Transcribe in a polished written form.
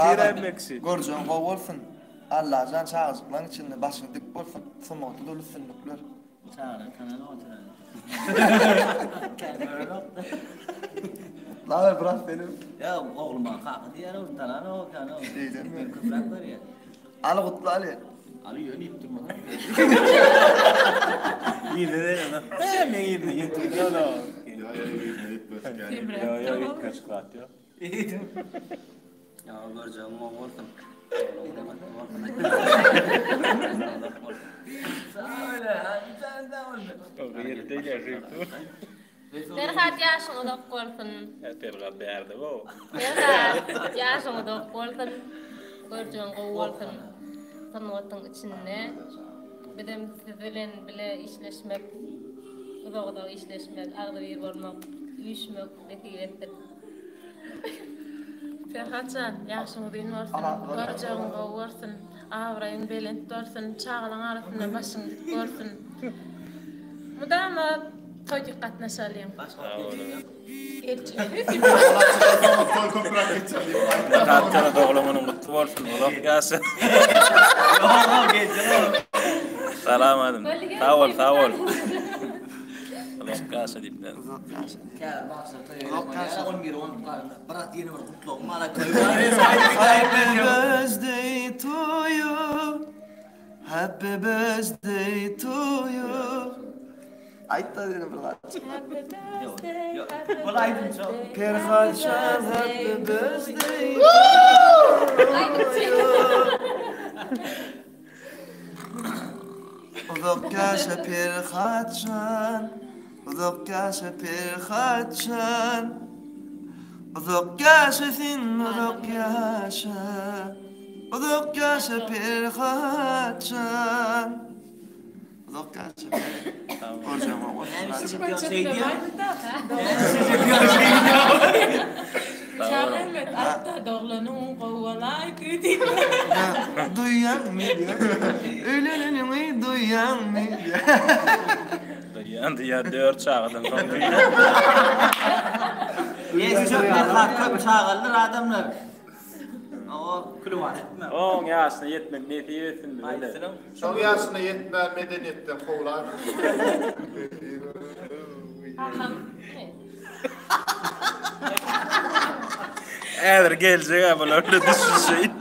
Tirenmeksi. Göreceğin o olsun. Allah'ın çağızıkların içinde başını dik olsun. Sımotu dolu sünnükler. Çağırın kanalı oturalım. Laver bırak benim. Ya oğluma kalk diye ortadan o kanal. Şeyden mi? Kıpraklar ya. Ali kutlu Ali. Ali yönüp durma. İyi de ne? Ben iyi de no. Ya gitme çıkart ya. Ya göreceğim o olsun. Söyle hadi sen de oldu. Perhat yaşını da korkun. Perhat berdi bu. Perhat yaşını da korkun. Göreceğin korkun. Tanıtın içinde. Bir de sizinle bile işleşmek, uzakta işleşmek, ağda bir olmak, uyuşmak, netiyedir. Perhatcan, yaşını din olsun, göreceğin olsun, avrayın belent olsun, çağlan arasında başın dik olsun. Mudama toyga qatnaşalım. Perhatcan Doglan'ın mutlu olsun. Uzak gelsin. Salam adım. Sağ ol. Uzak gelsin dipten. Ya baksa toyga. On bir on bırak yeni bir kutlu olma. Happy birthday to you. Happy birthday to you. Ayta dedim bırak. Kolaydım çok. Perhatcan happy birthday. Uzak yaşa Perhatcan. Uzak yaşa Perhatcan. Uzak yaşasın uzak yaşa. Uzak yaşa Perhatcan. Uzak yaşa Perhatcan. Göreceğim ama. Çağırmet hatta Doglan'ın kovalay kıydın. Duyan mı diyor. Ölenin duyan mı diyor. Duyan ya 4 çağırdım. Yes, çok köp çağırlar adamlar. O kulü var. On yaşına yetmek netiyesin böyle. Son yaşına yetme medeniyetten kovlar. Eğer gelecek ama öyle düşünsün.